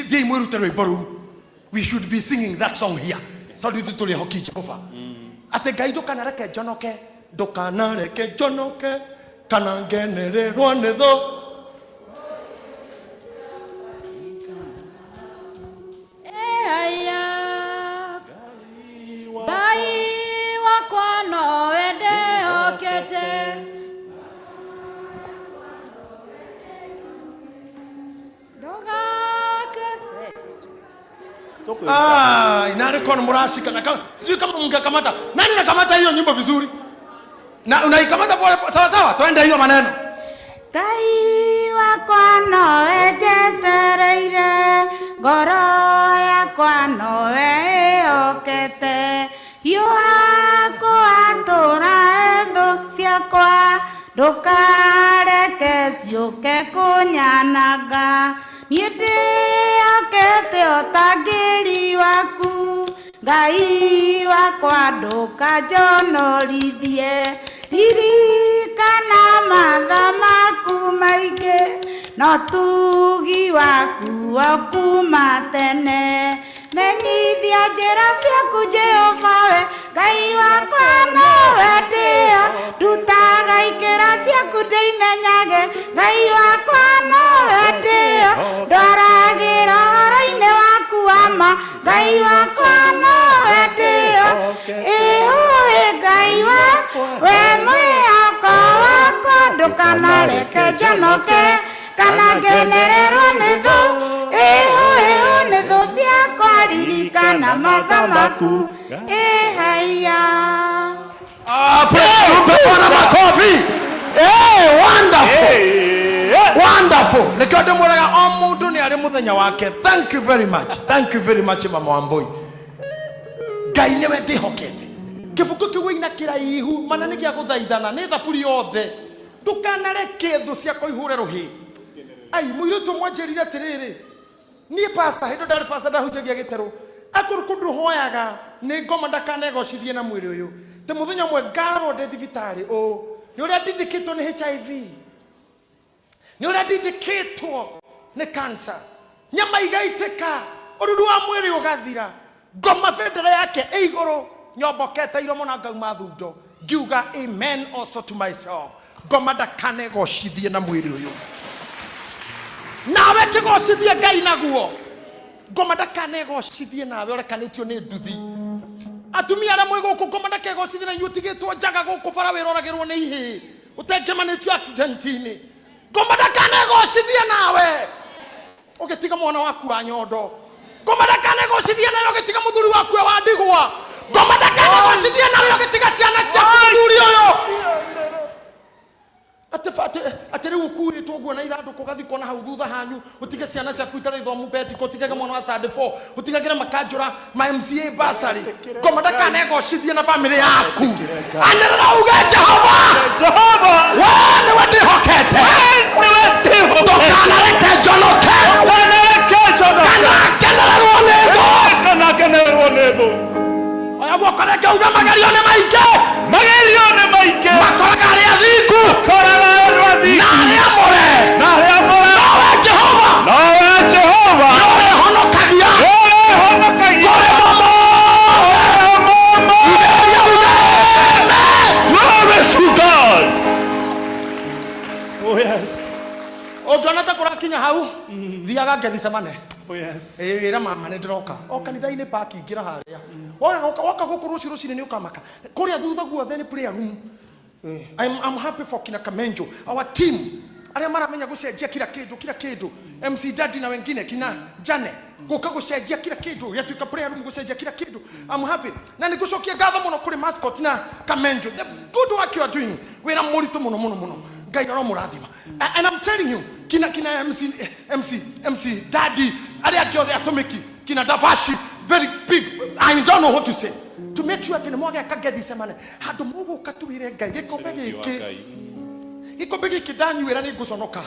Thie mwirute rwimbo ruu. We should be singing that song here. So dithu tuli hoki Jehova. Ate Ngai ndukanareke njonoke, ndukanareke njonoke, kana ngenererwo nĩ thũ. Inari kono murashika na kama sio kama mngekamata. Nani nakamata hiyo nyimbo vizuri? Na unaikamata pole sawa sawa, twende hiyo maneno. Ngai wakwa nowe njetereire, ngoro yakwa nowe ĩhokete, hiũha atũra thũ ciakwa, ndũkareke ciũke kũnyananga, niĩ ndĩhokete ũtangĩri waku, Ngai wakwa ndũkanjonorithie, ririkana matha maku maingĩ, no tugi waku okuma tene, menyithia njĩra ciaku Jehova we, Ngai wakwa nowe ndĩyo, ndutaga ikĩra ciaku ndĩimenyage, Ngai wakwa nowe ndĩyo, ndwaragĩra ũhoro-inĩ waku wa ma, Ngai wakwa nowe ndĩyo, ĩhũĩ Ngai wakwa we mwĩhoko wakwa, ndũkanareke njonoke, kana ngenererwo nĩ thũ, ĩhũĩ nĩ thũ ciakwa, ririkana matha maku, ĩhaiya. Makofi. Wonderful. Wonderful. Nikio ndimuraga o mundu ni ari muthenya wake. Thank you very much. Thank you very much Mama Wambui. Ngai niwe ndihokete. Kibuku kiu ina kiraihu mana ni gia guthaithana ni thaburi yothe. Ndukanareke thu ciakwa ihure ruhi. Ai muiritu mwanjirire atiriri. Ni pastor hindo ndari pastor ndahunjagia gitero. Akurukundu hoyaga ni ngoma ndakanegocithie na mwiri uyu. Te muthenya mwe ngaro de thibitari o ni uria ndindikitwo ni HIV. Ni uria ndindikitwo ni cancer. Nyama igaiteka, urudu wa mwiri ugathira. Ngoma bendera yake iguru nyombokete iromo na ngauma thundo. Ngiuga amen also to myself. Ngoma ndakanegocithie na mwiri uyu. Nawe kigocithie Ngai naguo. Ngoma ndakanegocithie nawe urekanitio ni nduthi. Atumia ara mwego ko ngoma ndakegocithie na yutigitwo njaga guku bara wiroragirwo ni ihi. Utengemanitio accident-ini. Ngoma ndakanegocithie nawe. Ugitiga mwana waku wa nyondo. Ngoma ndakanegocithie nawe ugitiga muthuri waku wa ndigwa. Ngoma ndakanegocithie nawe ugitiga ciana cia muthuri uyu. Atiri ukuitwo guo na ithanduku gathikwo na hau thutha hanyu, utige ciana ciaku itari thomu betiko, utigage mwana wa stand 4, utigagire makanjura ma MCA basari. Ngoma ndakanegocithie na family yaku. Anera uge Jehova we niwe ndihokete, ndukanareke njonoke, koguo koreka uga magarione maike makoraga aria thiku na aria more nowe Jehova nowe honokagia Glory to God. Oh yes. Ongiona kurakinya hau thiaga ngethicemane. Oh yes. Ira mama nĩ ndĩroka o kanitha-inĩ park ingira haria woka gũkũ rũciinĩ nĩ ũkamaka kũrĩa thutha guothe nĩ prayer room. I'm happy for kina Kamenjo, our team aria maramenya gucenjia kila kitu MC Daddy na wengine kina Jane guka gucenjia kila kitu yatuika prayer room gucenjia kila kitu. I'm happy na nigucokia ngatho muno kuri mascot na Kamenjo, the good work you are doing wira muritu muno Ngai ro murathima. And I'm telling you kina MC Daddy aria giothe atomiki kina Davashi very big, I don't know what to say, to make sure that mwage akagethi semane handu muguka tuwire Ngai gikombe giki ndanyuira ni nguconoka.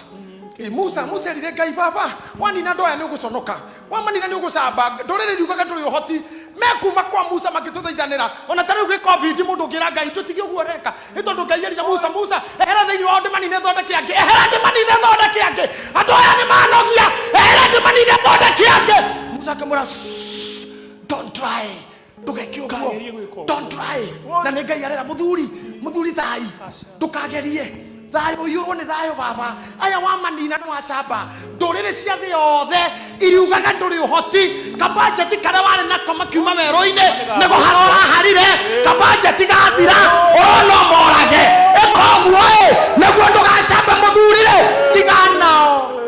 Musa rire Ngai baba wani na ndoya ni guconoka wamanira ni gucamba ndorere riugaga nduri uhoti mekuma kwa Musa magituthaithanira ona tariu gi covid mundu ngira Ngai tutigi uguo reka itondu Ngai erira Musa ehera thiini wa ndimani ne thondeke ange ehera ndimani ne thondeke ange andoya ni manogia ehera ndimani ne thondeke ange. Musa akamwira don't try ndugekio don't try na ni Ngai arera muthuri thai ndukagerie thayo yurwo ni thayo baba aya wa manina na wacamba ndurire cia thi yothe iriugaga nduri uhoti kabajeti kana wari nako makiuma wero-ini nego harora harire kabajeti gathira orono morage ekoguo neguo ndugacamba muthurire tiganao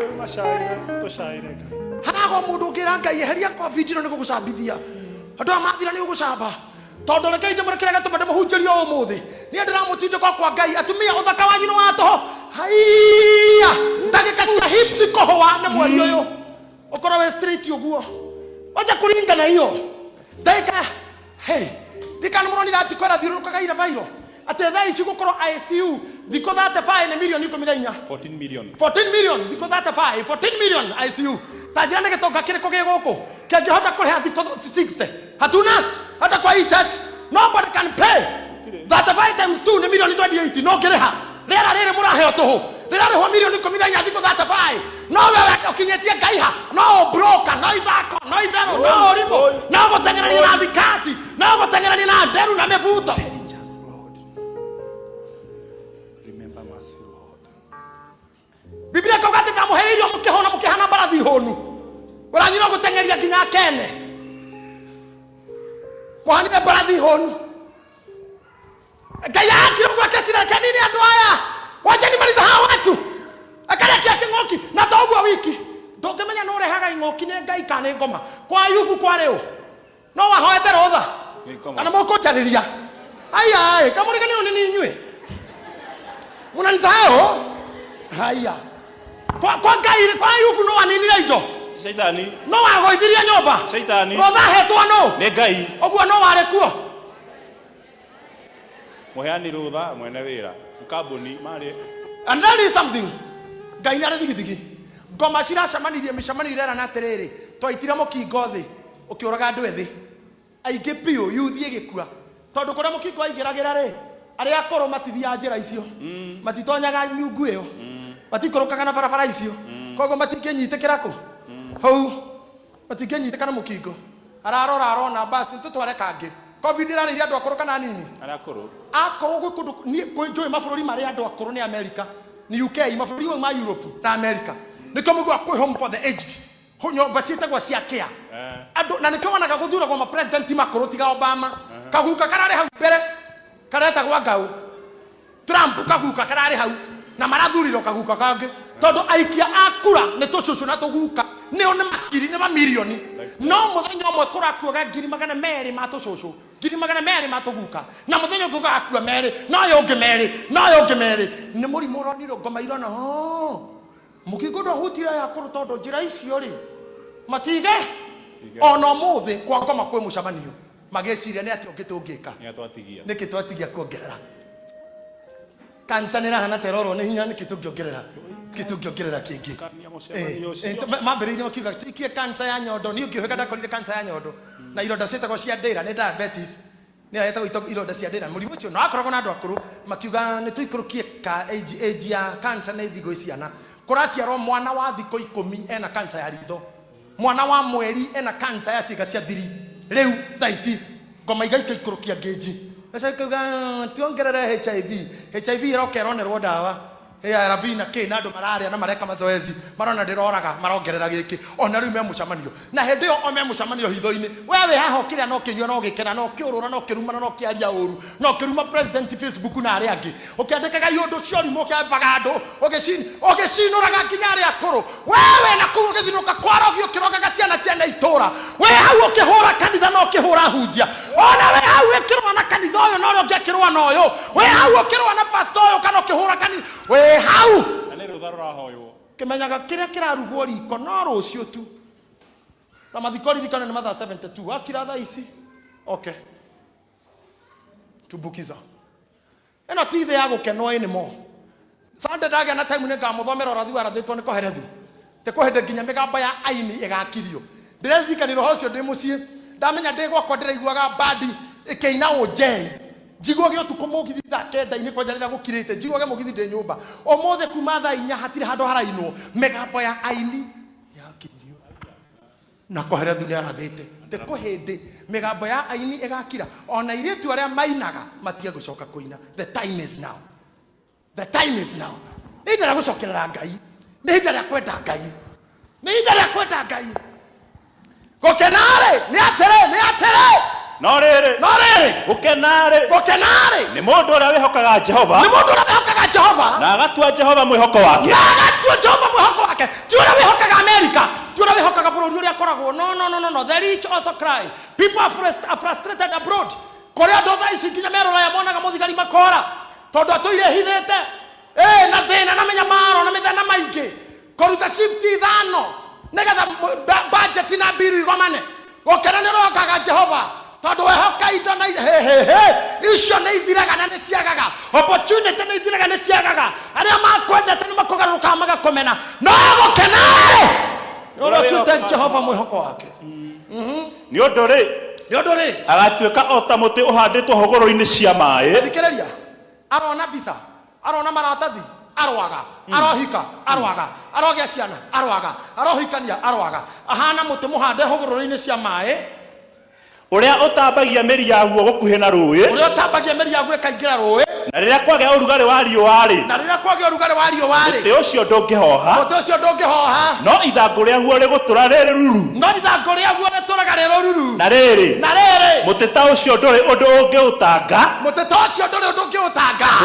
Toshaire harago mundu ngira Ngai eheria covid no nigo gucambithia andu amathira ni ugucamba tondu reke inde murekere gatumbe muhunjirio umuthi ni ndiramutindika kwa Ngai atumia uthaka wanyu ni watoho haiya ndagika cia hips kohwa ni mweri uyu ukoro we straight uguo oja kuringana hiyo ndagika dikani muroni rati kwera thirurukaga ira vairo ate thai ici gukoro ICU thiko 35 ni milioni 14 million thiko 35 14 million ICU tajira ndege toka kiriko giguku kingihota kureha thiko 60 hatuna hata kwa hii church nobody can pay 35 times 2 ni milioni 28 no kireha rera rere muraheo toho rera reho milioni 14 thiko 35 no wewe ukinyetia Ngaiha no broker no ithako no itharo no rimo no gutengerani na thikati no gutengerani na nderu na mebuto. Biblia kauga ati muheirio mukihona mukihana barathi honu uranyira gutengeria nginya kene muhanire barathi honu Ngai akire kwa kesira kanini andu aya wajeni maliza hawa watu akaria kia kingoki na toguo wiki ndungemenya no rehaga ingoki ne Ngai kana ngoma kwa Ayubu kwa leo no wahoete rotha kana moko jariria haya kamuri kanini ni nywe munanizao haya kwa Ngai kwa Ayubu no aninira ijo Shaitani no wagoithiria nyomba Shaitani rotha hetwa no ne Ngai oguo no ware kuo muheani rutha mwene wira mkambuni mari. And that is something Ngai nare thigithigi ngoma ciracamanirie micamani irera na atiriri twaitira mukingo thi ukiuraga andu ethi aingi piu yuthie gikua tondu kuria mukingo aigiragira ri aria akoro matithia njira icio matitonyaga nyungu iyo matikurukaga na barabara icio koguo matinginyitikira ku hau matinginyitika na mukingo arona basi tutware kangi covid ira ri andu akoro kana nini akoro gukundu ni njui mabururi mari andu akoro ni America ni UK mabururi ma Europe na America niko mugo akwe home for the aged honyo basiete gwa ciakea andu na niko wanaga guthura kwa president makoro tiga Obama kaguka karare hau mbere kareta gwa ngau Trump kaguka karare hau na marathuriro kaguka kangi tondu aikia akura ni tucucu na tuguka ni one makiri ni mamilioni no muthenya umwe kurakuaga 200 ma tucucu 200 ma tuguka na muthenya kuga akua meri no yo ngimeri ni murimo roniro ngoma irona mukingo ndo hutira ya kuru tondu njira icio ri matige ono muthi kwa ngoma kwe mucamanio mageciria ni ati ungitungika ni kitwatigia kuongerera kanisa nira hana teroro ni hinya ni kitungiongerera kingi mambere-ini ukiuga tikie kansa ya nyondo ni ukihweka ndakorire kansa ya nyondo na ironda cietagwo cia ndĩra ni diabetes ni ayeta ironda cia ndĩra mũrimũ ũcio no akoragwo na andũ akũrũ makiuga nĩ tũikũrũkie age ya cancer nĩ thigũ ciana kũraciarwo mwana wa thikũ 10 ena cancer ya ritho mwana wa mweri ena cancer ya ciĩga cia thiri rĩu thaici ngoma igaikũrũkia ngeji Esa kuga tuongerere HIV irokeronerwo ndawa ya ravina ke nando malaria na mareka mazoezi marona ndiroraga marongerera giki ona riu me mucamanio na hende yo ome mucamanio hitho-ini wewe haho kira no kinywa no gikena no kiurura no kiruma no kiaria uru no kiruma president Facebook na ari angi ukiandikaga yundu ciori mo kiambaga andu ugicinuraga kinya ari akuru wewe na kugithiruka kwarogio kirogaga ciana itura we hau ukihura kanitha no kihura hunjia ona we hau ukirwa na kanitha uyu no ngekirwa na uyu we hau ukirwa na pastor uyu kana ukihura kanitha we hau ane rutharura hoyo kimenyaga kiria kirarugwo riko no rucio tu na mathikori rikana ni mathaa 72 akira thaa ici okay tubukiza eno tithe ya gukenwo ini mo Sunday daga na time ni ngamuthomera rathi warathitwo ni koherethu te kohende nginya migamba ya aini igakirio ndirethikani roho cio ndi mucii ndamenya ndigwakwa ndiraiguaga badi ikiina ujei jigwage utuko mugithi thaa 9 kwa jarira gukirite jigwage mugithi ndi nyumba omothe kuma thaa 4 hatire handu harainwo migamba ya aini yakirio na koherethu ni arathite te kohende migamba ya aini igakira ona iritu aria mainaga matige gucoka kuina the time is now ida gucokerera ngai ni ida ya kwenda ngai gokenare ni atere no rere gukenare ni mundu uria wihokaga Jehova na agatua Jehova mwihoko wake tiura wihokaga America tiura wihokaga bururi uria koragwo no the rich also cry people are frustrated abroad korea ndotha ici nginya merora ya monaga muthigari makora tondu atuire hithete na thina na menya maro na mithana maingi koruta shift ithano negatha budget na biru igomane gokera ni rokaga Jehova tondu wehoka indo na icio ni ithiraga na ni ciagaga opportunity ni ithiraga ni ciagaga aria makwendete ni makugaruka magakomena no gokenare ora tute Jehova mwihoko wake ni undu ri agatuika ota muti uhanditwo hogoro-ini cia mai thikiriria arona visa arona maratathi arwaga arohika arwaga arogia ciana arwaga arohikania arwaga ahana muti muhande hogoro-ini cia mai uria utambagia meri yaguo gukuhe na ruwi uria utambagia meri yaguo ikaingira ruwi na riria kwagea urugari wa riuwari te ucio ndungihoha no ithangu riaguo rigutura riri ruru na riri muti ta ucio nduri undu ungiutanga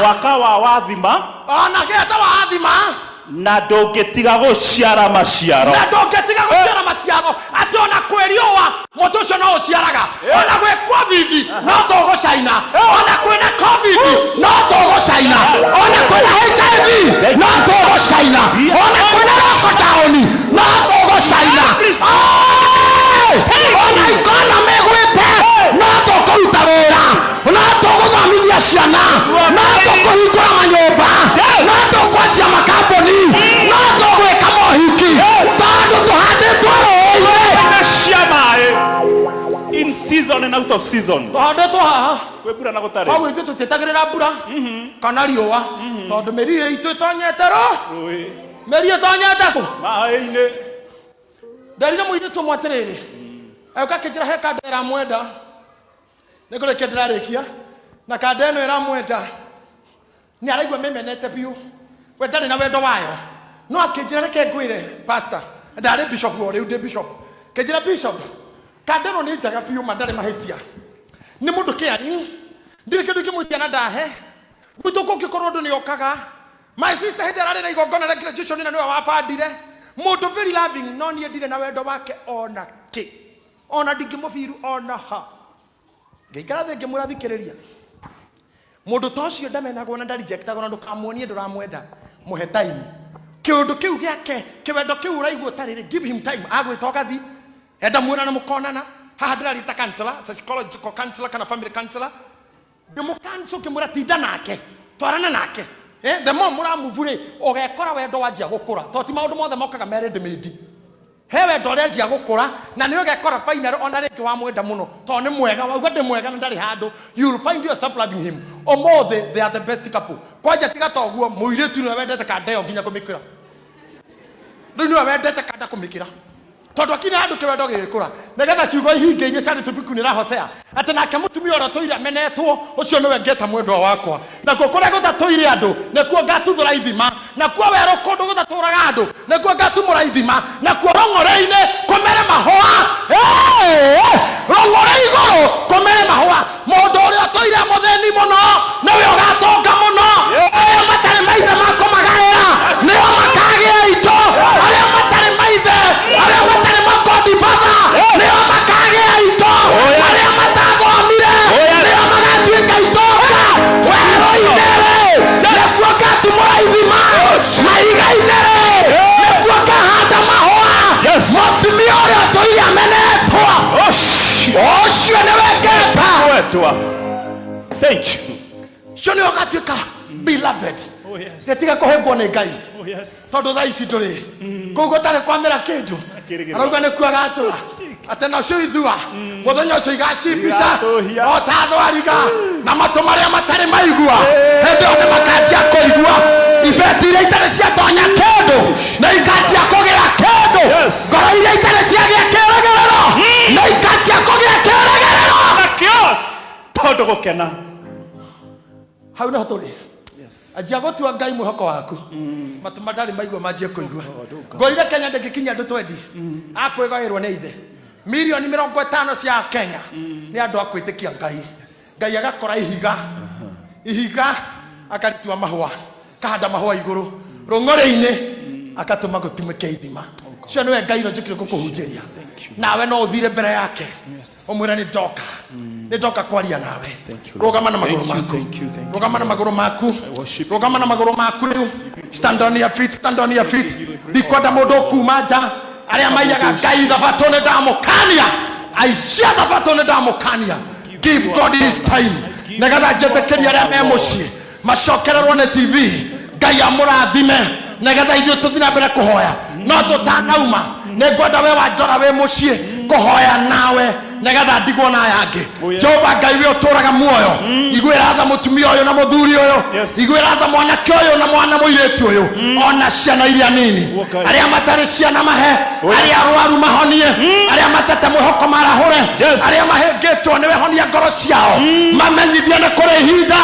mwaka wa wathima ona geta wathima na ndungitiga guciara maciaro ati ona kweriwa moto ucio no uciaraga ona gwe covid no tugucaina ona kwina covid no tugucaina ona kwina HIV no tugucaina ona kwina lockdown no tugucaina ona economy gwite no tukuruta wira no tuguthomithia ciana no tukuhingura manyumba no tukwanjia makambuni no tugwika mohiki tondu tuhanditwo rũĩ-inĩ cia maĩ in season and out of season tuhanditwo haha kwĩ mbura na gũtarĩ koguo ithuĩ tũtiĩtagĩrĩra mbura kana riũa tondũ mĩri itũ ĩtonyete rũĩ mĩri ĩtonyete kũ maĩ-inĩ nderire mũirĩtu ũmwe atĩrĩrĩ agĩũka akĩnjĩra he kanda ĩramwenda nĩ kũrĩkia ndĩrarĩkia na kanda ĩno ĩramwenda nĩ araigua mĩmenete biũ we ndarĩ na wendo wayo no akĩnjĩra reke ngwĩre pastor ndarĩ bishop o rĩu ndĩ bishop kĩnjĩra bishop kanda ĩno nĩ njega biũ ma ndarĩ mahĩtia nĩ mũndũ kĩari ndirĩ kĩndũ kĩmũtia na ndahe gwitũ kũngĩkorwo ũndũ nĩ okaga my sister hĩndĩ ararĩ na igongona rĩa graduation na nĩwe wabandire mũndũ very loving no niĩ ndirĩ na wendo wake ona kĩ ona ndingĩmũbiru ona ha ngĩikara thĩ ngĩmwĩra thikĩrĩria mundu ta ucio ndamenagwo na ndarejectagwo na ndukamuonie nduramwenda muhe time kiundu kiu giake kiwendo kiu uraigwo tarire give him time agwita gathi enda muona na mukonana haha ndirarita counselor psychological counselor kana family counselor ndimu cancel kimura tinda nake twarana nake the more muramuvure ugekora wendo wanjia gukura to ti maundu mothe mokaga mere ndimindi hewe ndorenjia gukura na niyo gekora final ona ringi wa mwenda muno to ni mwega wauga ndi mwega na ndari handu you'll find yourself loving him. Omothe they are the best couple. Kwanja tiga toguo muiretu ni wendete kandeo nginya kumikira riu ni wendete kanda kumikira tondu akina handu kiwendo gigikura nigetha ciugo ihinge inye cari tubiku ni rahosea ati nake mutumia ora toire menetwo ucio niwe ngeta mwendwa wakwa na kuo kuria guthatoire andu nikuo ngatuthura ithima na kuo wero kundu guthaturaga andu nikuo ngatumura ithima na kuo rongore-ine komere mahua rongore iguru komere mahua mundu uria toire mutheni muno niwe ugatonga muno aria matari maithe makomagaira nio makagia ito aria matari maithe aria matari makodi father nio makagia ito aria matathomire nio magatuika itoka wero-inere nikuo ngatumura ithima maiga-inere nikuo ngahanda mahua mutumia uria toire amenetwo ucio niwe ngeta. Thank you. Cio nio gatuika beloved. Getiga kuhengwo ni Ngai tondu thaa ici turi kuu gutari kwamira kindu arauga nikuo agatura ati nacio ithua muthenya ucio igacimbisa o ta thwariga na matu maria matari maigua hindi o nimakanjia kuigua ibeti iria itari ciatonya kindu na ikanjia kugira kindu ngoro iria itari ciagia kiregerero na ikanjia kugia kiregerero nakio tondu gukena hau niho turi ajia gutua Ngai mwihoko waku matu matari maigua manjie kuigua ngorire Kenya ndegikinya andu 20 akwigairwo ni ithe milioni 50 cia Kenya ni andu akwitikia Ngai agakora ihiga akaritua mahua kahanda mahua iguru rongore-ine akatuma gutumike ithima cio niwe Ngai njukire gukuhunjiria nawe no uthire mbere yake umwire ni ndoka kwaria nawe rugama na maguru maku rugama na maguru maku rugama na maguru maku riu stand on your feet dikwenda mundu kuma nja aria maiyaga Ngai thabatone ndamukania aicia thabatone ndamukania give God his time negatha njetekeria aria me mucii macokererwo ni TV Ngai amurathime negetha ithuĩ tũthiĩ na mbere kuhoya no tũtanauma nĩngwenda we wanjora we mucii kuhoya nawe negetha ndigwo na yangi Jehova Ngai we uturaga muoyo igwira tha mutumia uyu na muthuri uyu igwira tha mwanake uyu na mwana muireti uyu ona ciana iria nini aria matari ciana mahe aria arwaru mahonie aria matete mwihoko marahure aria mahengitwo niwe honia ngoro ciao mamenyithie ni kuri ihinda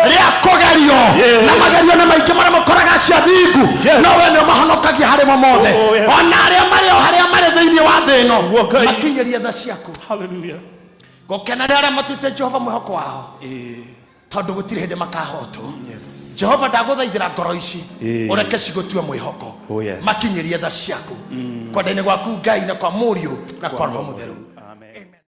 ria kugerio na magerio ni maingi maria mukoraga cia thingu no we ni mahonokagia hari mo mothe ona aria mari o haria mari thiini wa thi ino makinyerie tha ciaku hallelujah gukenera aria matute Jehova mwihoko wao tondu gutire hindi makahotwo Jehova ndaguthaithira ngoro ici ureke cigutue mwihoko makinyerie tha ciaku kwenda-ini gwaku Ngai na kwa Mũriũ na kwa Roho Mũtheru.